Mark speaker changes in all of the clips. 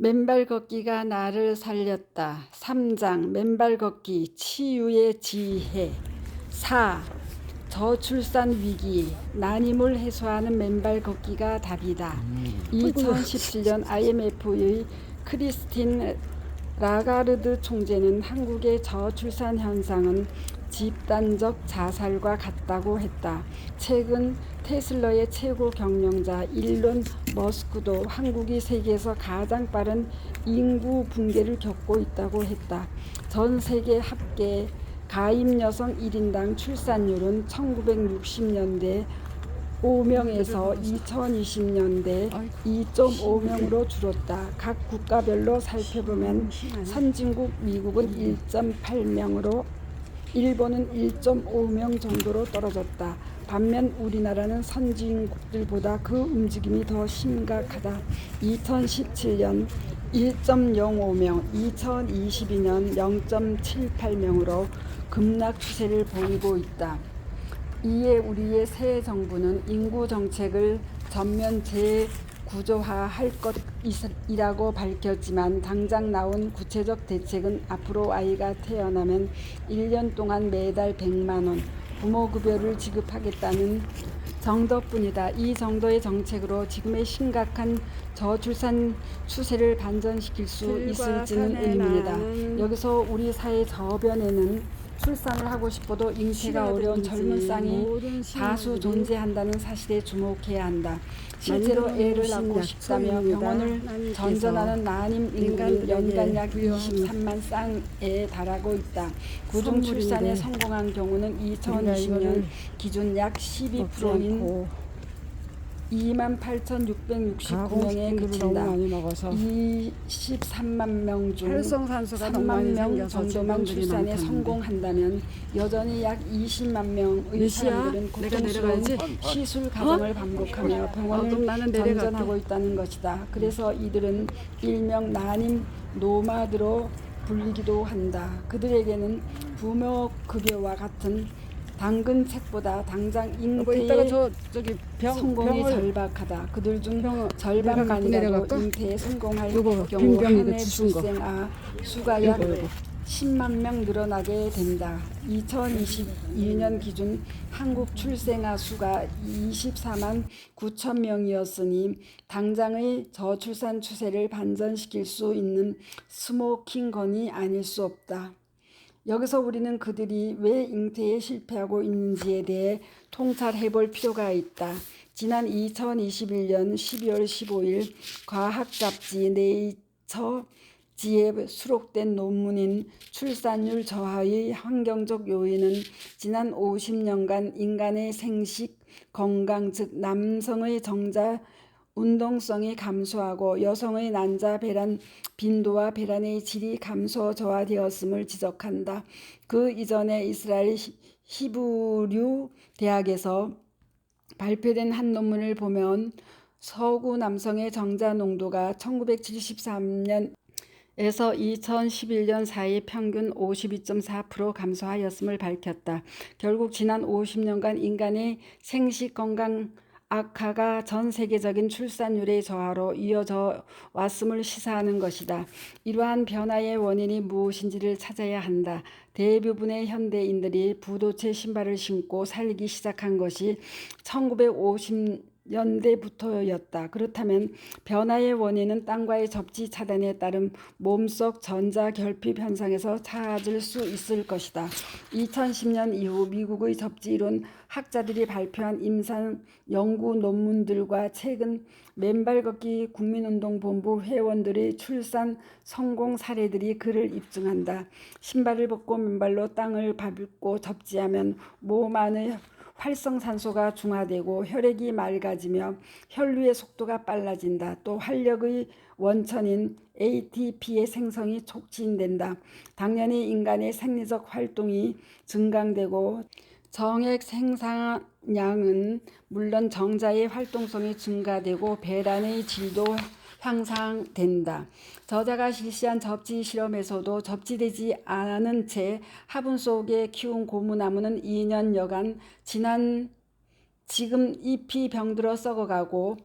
Speaker 1: 맨발 걷기가 나를 살렸다. 3장 맨발 걷기 치유의 지혜. 4. 저출산 위기 난임을 해소하는 맨발 걷기가 답이다. 2017년 IMF의 크리스틴 라가르드 총재는 한국의 저출산 현상은 집단적 자살과 같다고 했다. 최근 테슬라의 최고 경영자 일론 머스크도 한국이 세계에서 가장 빠른 인구 붕괴를 겪고 있다고 했다. 전 세계 합계 가임 여성 1인당 출산율은 1960년대 5명에서 2020년대 2.5명으로 줄었다. 각 국가별로 살펴보면 선진국 미국은 1.8명으로 일본은 1.5명 정도로 떨어졌다. 반면 우리나라는 선진국들보다 그 움직임이 더 심각하다. 2017년 1.05명, 2022년 0.78명으로 급락 추세를 보이고 있다. 이에 우리의 새 정부는 인구 정책을 전면 재구조화할 것이라고 밝혔지만 당장 나온 구체적 대책은 앞으로 아이가 태어나면 1년 동안 매달 100만 원 부모급여를 지급하겠다는 정도뿐이다. 이 정도의 정책으로 지금의 심각한 저출산 추세를 반전시킬 수 있을지는 의문이다. 여기서 우리 사회 저변에는 출산을 하고 싶어도 잉태가 어려운 젊은 쌍이 다수 존재한다는 사실에 주목해야 한다. 실제로 애를 낳고 싶다며 병원을 전전하는 난임 인구는 연간 약 23만 쌍에 달하고 있다. 구중 출산에 성공한 경우는 2020년 기준 약 12%인 28,669명에 그친다. 23만 명 중 3만 명 정도만 출산에 성공한다면 여전히 약 20만 명의 사람들은 고통스러운 시술 과정을 반복하며 병원을 전전하고 있다는 것이다. 그래서 이들은 일명 난임 노마드로 불리기도 한다. 그들에게는 부모급여와 같은 당근 책보다 당장 잉태의 성공이 절박하다. 그들 중 절반만이라도 잉태에 성공할 경우 한 해 출생아 수가 약 10만 명 늘어나게 된다. 2022년 기준 한국 출생아 수가 24만 9천 명이었으니 당장의 저출산 추세를 반전시킬 수 있는 스모킹건이 아닐 수 없다. 여기서 우리는 그들이 왜 잉태에 실패하고 있는지에 대해 통찰해 볼 필요가 있다. 지난 2021년 12월 15일 과학 잡지 네이처지에 수록된 논문인 출산율 저하의 환경적 요인은 지난 50년간 인간의 생식 건강, 즉 남성의 정자 운동성이 감소하고 여성의 난자 배란 빈도와 배란의 질이 감소 저하되었음을 지적한다. 그 이전에 이스라엘 히브류 대학에서 발표된 한 논문을 보면 서구 남성의 정자 농도가 1973년 에서 2011년 사이 평균 52.4% 감소하였음을 밝혔다. 결국 지난 50년간 인간의 생식 건강 악화가 전 세계적인 출산율의 저하로 이어져 왔음을 시사하는 것이다. 이러한 변화의 원인이 무엇인지를 찾아야 한다. 대부분의 현대인들이 부도채 신발을 신고 살기 시작한 것이 1950년대부터였다. 그렇다면 변화의 원인은 땅과의 접지 차단에 따른 몸속 전자 결핍 현상에서 찾을 수 있을 것이다. 2010년 이후 미국의 접지 이론 학자들이 발표한 임상 연구 논문들과 최근 맨발 걷기 국민운동본부 회원들의 출산 성공 사례들이 그를 입증한다. 신발을 벗고 맨발로 땅을 밟고 접지하면 몸 안의 활성산소가 중화되고 혈액이 맑아지며 혈류의 속도가 빨라진다. 또 활력의 원천인 ATP의 생성이 촉진된다. 당연히 인간의 생리적 활동이 증강되고 정액 생산량은 물론 정자의 활동성이 증가되고 배란의 질도 향상된다. 저자가 실시한 접지 실험에서도 접지되지 않은 채 화분 속에 키운 고무나무는 2년여간 지금 잎이 병들어 썩어가고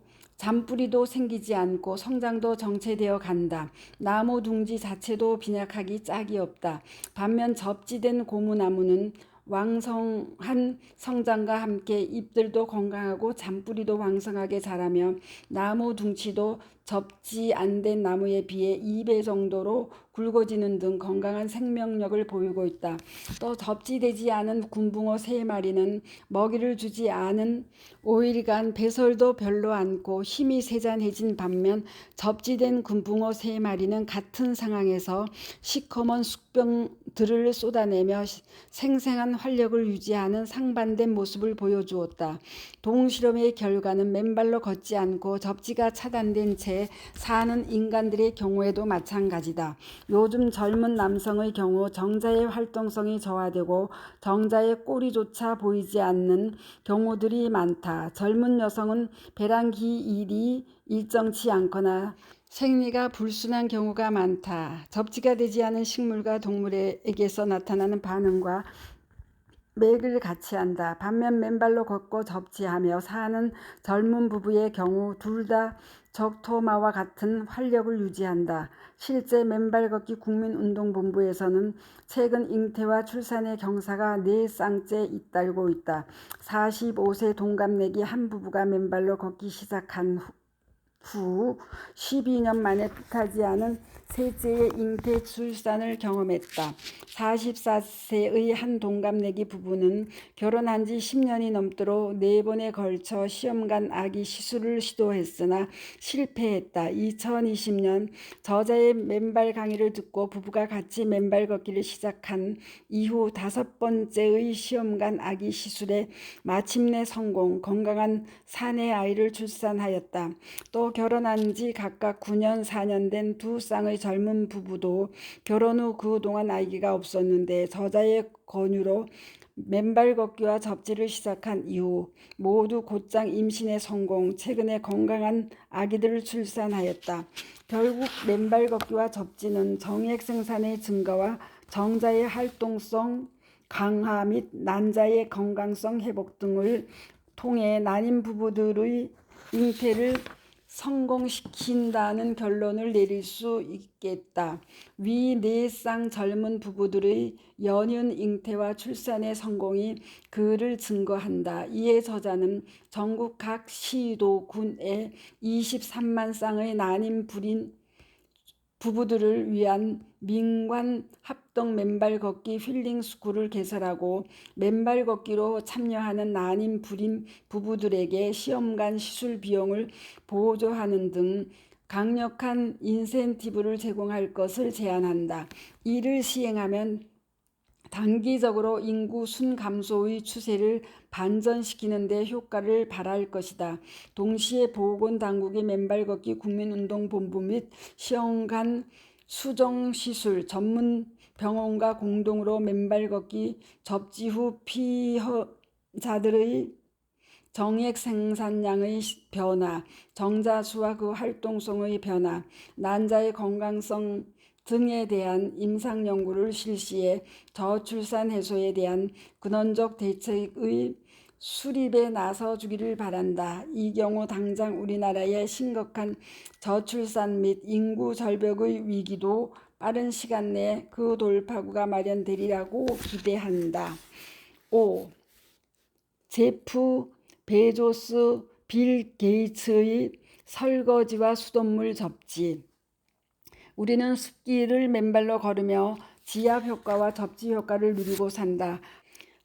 Speaker 1: 잔뿌리도 생기지 않고 성장도 정체되어 간다. 나무 둥지 자체도 빈약하기 짝이 없다. 반면 접지된 고무나무는 왕성한 성장과 함께 잎들도 건강하고 잔뿌리도 왕성하게 자라며 나무 둥치도 접지 안 된 나무에 비해 2배 정도로 굵어지는 등 건강한 생명력을 보이고 있다. 또 접지되지 않은 군붕어 3마리는 먹이를 주지 않은 5일간 배설도 별로 않고 힘이 세잔해진 반면 접지된 군붕어 3마리는 같은 상황에서 시커먼 숙병들을 쏟아내며 생생한 활력을 유지하는 상반된 모습을 보여주었다. 동실험의 결과는 맨발로 걷지 않고 접지가 차단된 채 사는 인간들의 경우에도 마찬가지다. 요즘 젊은 남성의 경우 정자의 활동성이 저하되고 정자의 꼬리조차 보이지 않는 경우들이 많다. 젊은 여성은 배란기일이 일정치 않거나 생리가 불순한 경우가 많다. 접지가 되지 않은 식물과 동물에게서 나타나는 반응과 맥을 같이 한다. 반면 맨발로 걷고 접지하며 사는 젊은 부부의 경우 둘 다 적토마와 같은 활력을 유지한다. 실제 맨발 걷기 국민운동본부에서는 최근 잉태와 출산의 경사가 4쌍째 잇따르고 있다. 45세 동갑내기 한 부부가 맨발로 걷기 시작한 후 12년 만에 뜻하지 않은 셋째의 잉태 출산을 경험했다. 44세의 한 동갑내기 부부는 결혼한 지 10년이 넘도록 4번에 걸쳐 시험관 아기 시술을 시도했으나 실패했다. 2020년 저자의 맨발 강의를 듣고 부부가 같이 맨발 걷기를 시작한 이후 5번째의 시험관 아기 시술에 마침내 성공, 건강한 사내 아이를 출산하였다. 또 결혼한 지 각각 9년, 4년 된 두 쌍의 젊은 부부도 결혼 후 그동안 아기가 없었는데 저자의 권유로 맨발 걷기와 접지를 시작한 이후 모두 곧장 임신에 성공, 최근에 건강한 아기들을 출산하였다. 결국 맨발 걷기와 접지는 정액 생산의 증가와 정자의 활동성 강화 및 난자의 건강성 회복 등을 통해 난임 부부들의 잉태를 성공시킨다는 결론을 내릴 수 있겠다. 위 4쌍 젊은 부부들의 연이은 잉태와 출산의 성공이 그를 증거한다. 이에 저자는 전국 각 시도 군에 23만 쌍의 난임 불임 부부들을 위한 민관 합동 맨발 걷기 힐링 스쿨을 개설하고 맨발 걷기로 참여하는 난임 불임 부부들에게 시험관 시술 비용을 보조하는 등 강력한 인센티브를 제공할 것을 제안한다. 이를 시행하면 단기적으로 인구 순 감소의 추세를 반전시키는 데 효과를 발할 것이다. 동시에 보건당국이 맨발 걷기 국민운동본부 및 시험관 수정시술 전문 병원과 공동으로 맨발 걷기 접지 후 피허자들의 정액 생산량의 변화, 정자수와 그 활동성의 변화, 난자의 건강성 등에 대한 임상 연구를 실시해 저출산 해소에 대한 근원적 대책의 수립에 나서 주기를 바란다. 이 경우 당장 우리나라의 심각한 저출산 및 인구 절벽의 위기도 빠른 시간 내에 그 돌파구가 마련되리라고 기대한다. 5. 제프 베조스 빌 게이츠의 설거지와 수돗물 접지. 우리는 숲길을 맨발로 걸으며 지압 효과와 접지 효과를 누리고 산다.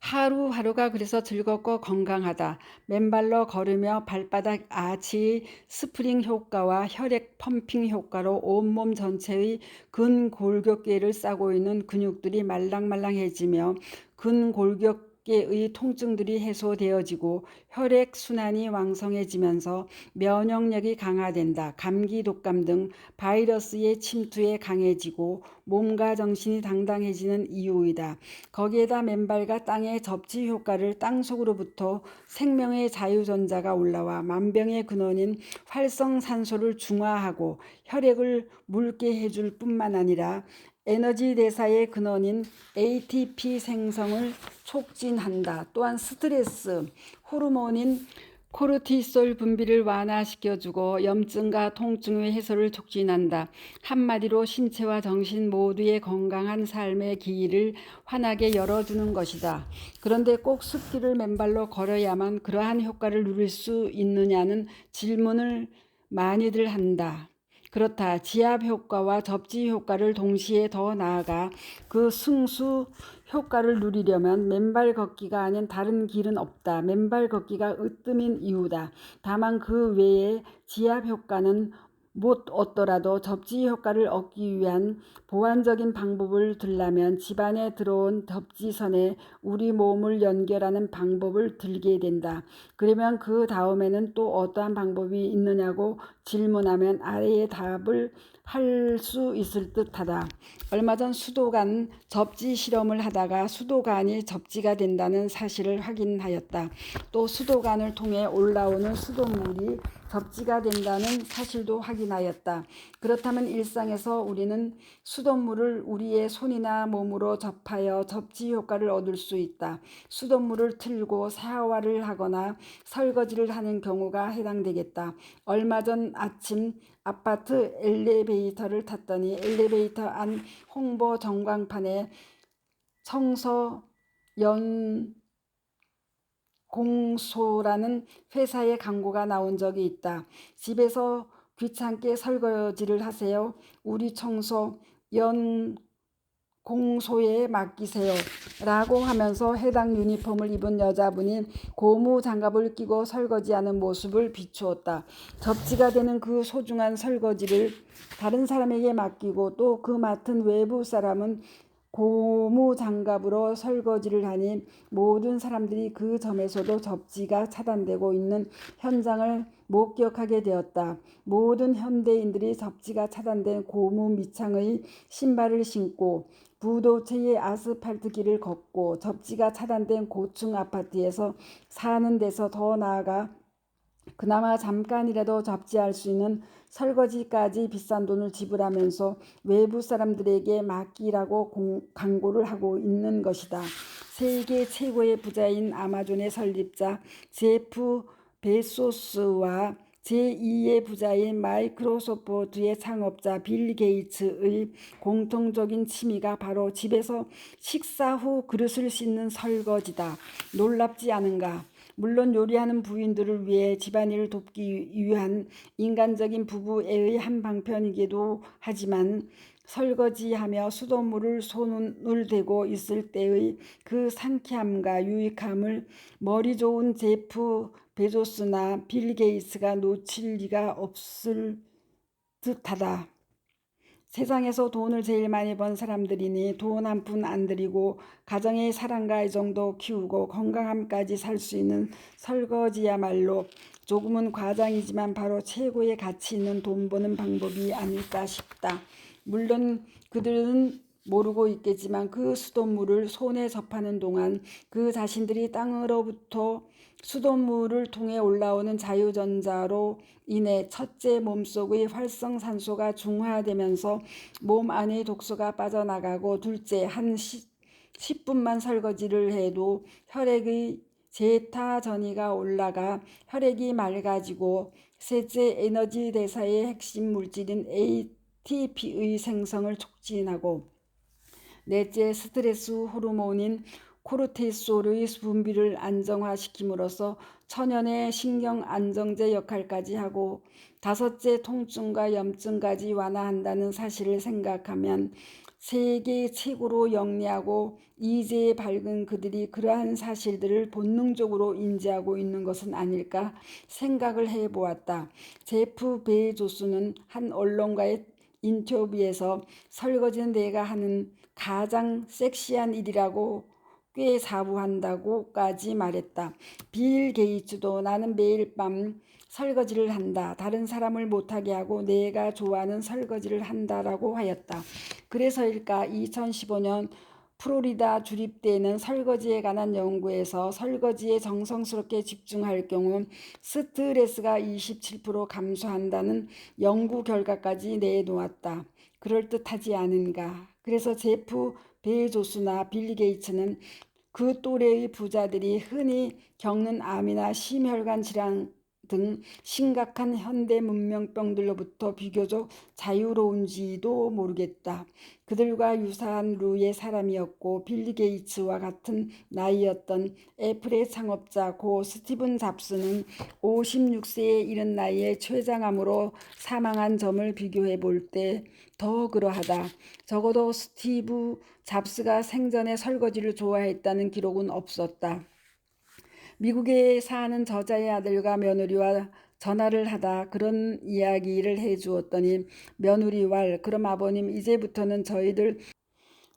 Speaker 1: 하루하루가 그래서 즐겁고 건강하다. 맨발로 걸으며 발바닥 아치의 스프링 효과와 혈액 펌핑 효과로 온몸 전체의 근골격계를 싸고 있는 근육들이 말랑말랑해지며 근골격계의 통증들이 해소되어지고 혈액 순환이 왕성해지면서 면역력이 강화된다. 감기, 독감 등 바이러스의 침투에 강해지고 몸과 정신이 당당해지는 이유이다. 거기에다 맨발과 땅의 접지 효과를 땅속으로부터 생명의 자유전자가 올라와 만병의 근원인 활성산소를 중화하고 혈액을 묽게 해줄 뿐만 아니라 에너지 대사의 근원인 ATP 생성을 촉진한다. 또한 스트레스 호르몬인 코르티솔 분비를 완화시켜주고 염증과 통증의 해소를 촉진한다. 한마디로 신체와 정신 모두의 건강한 삶의 길을 환하게 열어주는 것이다. 그런데 꼭 숲길을 맨발로 걸어야만 그러한 효과를 누릴 수 있느냐는 질문을 많이들 한다. 그렇다. 지압 효과와 접지 효과를 동시에 더 나아가 그 승수 효과를 누리려면 맨발 걷기가 아닌 다른 길은 없다. 맨발 걷기가 으뜸인 이유다. 다만 그 외에 지압 효과는 못 얻더라도 접지 효과를 얻기 위한 보완적인 방법을 들라면 집안에 들어온 접지선에 우리 몸을 연결하는 방법을 들게 된다. 그러면 그 다음에는 또 어떠한 방법이 있느냐고 질문하면 아래의 답을 할 수 있을 듯하다. 얼마 전 수도관 접지 실험을 하다가 수도관이 접지가 된다는 사실을 확인하였다. 또 수도관을 통해 올라오는 수돗물이 접지가 된다는 사실도 확인하였다. 그렇다면 일상에서 우리는 수돗물을 우리의 손이나 몸으로 접하여 접지 효과를 얻을 수 있다. 수돗물을 틀고 샤워를 하거나 설거지를 하는 경우가 해당되겠다. 얼마 전 아침 아파트 엘리베이터를 탔더니 엘리베이터 안 홍보 전광판에 청소 연공소라는 회사의 광고가 나온 적이 있다. 집에서 귀찮게 설거지를 하세요. 우리 청소 연공소에 맡기세요. 라고 하면서 해당 유니폼을 입은 여자분이 고무 장갑을 끼고 설거지하는 모습을 비추었다. 접지가 되는 그 소중한 설거지를 다른 사람에게 맡기고 또 그 맡은 외부 사람은 고무 장갑으로 설거지를 하니 모든 사람들이 그 점에서도 접지가 차단되고 있는 현장을 목격하게 되었다. 모든 현대인들이 접지가 차단된 고무 밑창의 신발을 신고 부도체의 아스팔트 길을 걷고 접지가 차단된 고층 아파트에서 사는 데서 더 나아가 그나마 잠깐이라도 접지할 수 있는 설거지까지 비싼 돈을 지불하면서 외부 사람들에게 맡기라고 광고를 하고 있는 것이다. 세계 최고의 부자인 아마존의 설립자 제프 베소스와 제2의 부자인 마이크로소프트의 창업자 빌 게이츠의 공통적인 취미가 바로 집에서 식사 후 그릇을 씻는 설거지다. 놀랍지 않은가? 물론 요리하는 부인들을 위해 집안일을 돕기 위한 인간적인 부부애의 한 방편이기도 하지만 설거지하며 수돗물을 손을 대고 있을 때의 그 상쾌함과 유익함을 머리 좋은 제프 베조스나 빌 게이츠가 놓칠 리가 없을 듯하다. 세상에서 돈을 제일 많이 번 사람들이니 돈 한 푼 안 들이고 가정의 사랑과 애정도 키우고 건강함까지 살 수 있는 설거지야말로 조금은 과장이지만 바로 최고의 가치 있는 돈 버는 방법이 아닐까 싶다. 물론 그들은 모르고 있겠지만 그 수돗물을 손에 접하는 동안 그 자신들이 땅으로부터 수돗물을 통해 올라오는 자유전자로 인해 첫째 몸속의 활성산소가 중화되면서 몸 안의 독소가 빠져나가고 둘째 한 10분만 설거지를 해도 혈액의 제타 전이가 올라가 혈액이 맑아지고 셋째 에너지 대사의 핵심 물질인 ATP의 생성을 촉진하고 넷째 스트레스 호르몬인 코르티솔의 분비를 안정화시킴으로써 천연의 신경 안정제 역할까지 하고 다섯째 통증과 염증까지 완화한다는 사실을 생각하면 세계 최고로 영리하고 이제에 밝은 그들이 그러한 사실들을 본능적으로 인지하고 있는 것은 아닐까 생각을 해보았다. 제프 베조스는 한 언론과의 인터뷰에서 설거지는 내가 하는 가장 섹시한 일이라고 꽤 사부한다고까지 말했다. 빌 게이츠도 나는 매일 밤 설거지를 한다. 다른 사람을 못하게 하고 내가 좋아하는 설거지를 한다라고 하였다. 그래서일까 2015년 플로리다 주립대는 설거지에 관한 연구에서 설거지에 정성스럽게 집중할 경우 스트레스가 27% 감소한다는 연구 결과까지 내놓았다. 그럴듯하지 않은가? 그래서 제프 베조스나 빌 게이츠는 그 또래의 부자들이 흔히 겪는 암이나 심혈관 질환 등 심각한 현대 문명병들로부터 비교적 자유로운지도 모르겠다. 그들과 유사한 류의 사람이었고 빌 게이츠와 같은 나이였던 애플의 창업자 고 스티븐 잡스는 56세에 이른 나이에 췌장암으로 사망한 점을 비교해 볼 때 더 그러하다. 적어도 스티브 잡스가 생전에 설거지를 좋아했다는 기록은 없었다. 미국에 사는 저자의 아들과 며느리와 전화를 하다 그런 이야기를 해 주었더니 며느리 왈, 그럼 아버님 이제부터는 저희들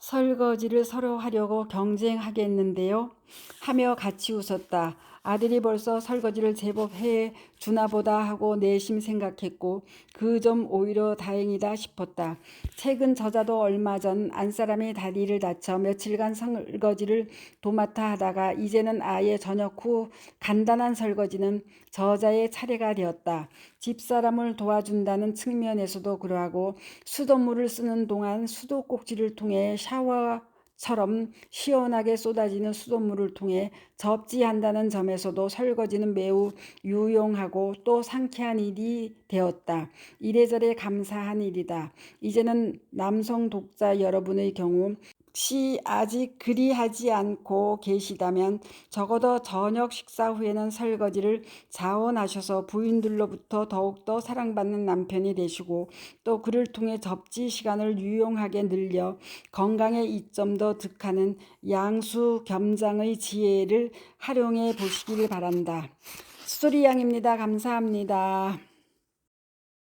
Speaker 1: 설거지를 서로 하려고 경쟁하겠는데요? 하며 같이 웃었다. 아들이 벌써 설거지를 제법 해 주나보다 하고 내심 생각했고 그 점 오히려 다행이다 싶었다. 최근 저자도 얼마 전 안사람이 다리를 다쳐 며칠간 설거지를 도맡아 하다가 이제는 아예 저녁 후 간단한 설거지는 저자의 차례가 되었다. 집사람을 도와준다는 측면에서도 그러하고 수돗물을 쓰는 동안 수도꼭지를 통해 샤워처럼 시원하게 쏟아지는 수돗물을 통해 접지한다는 점에서도 설거지는 매우 유용하고 또 상쾌한 일이 되었다. 이래저래 감사한 일이다. 이제는 남성 독자 여러분의 경우 혹시 아직 그리하지 않고 계시다면 적어도 저녁 식사 후에는 설거지를 자원하셔서 부인들로부터 더욱더 사랑받는 남편이 되시고 또 그를 통해 접지 시간을 유용하게 늘려 건강에 이점도 득하는 양수겸장의 지혜를 활용해 보시길 바란다. 스토리양입니다. 감사합니다.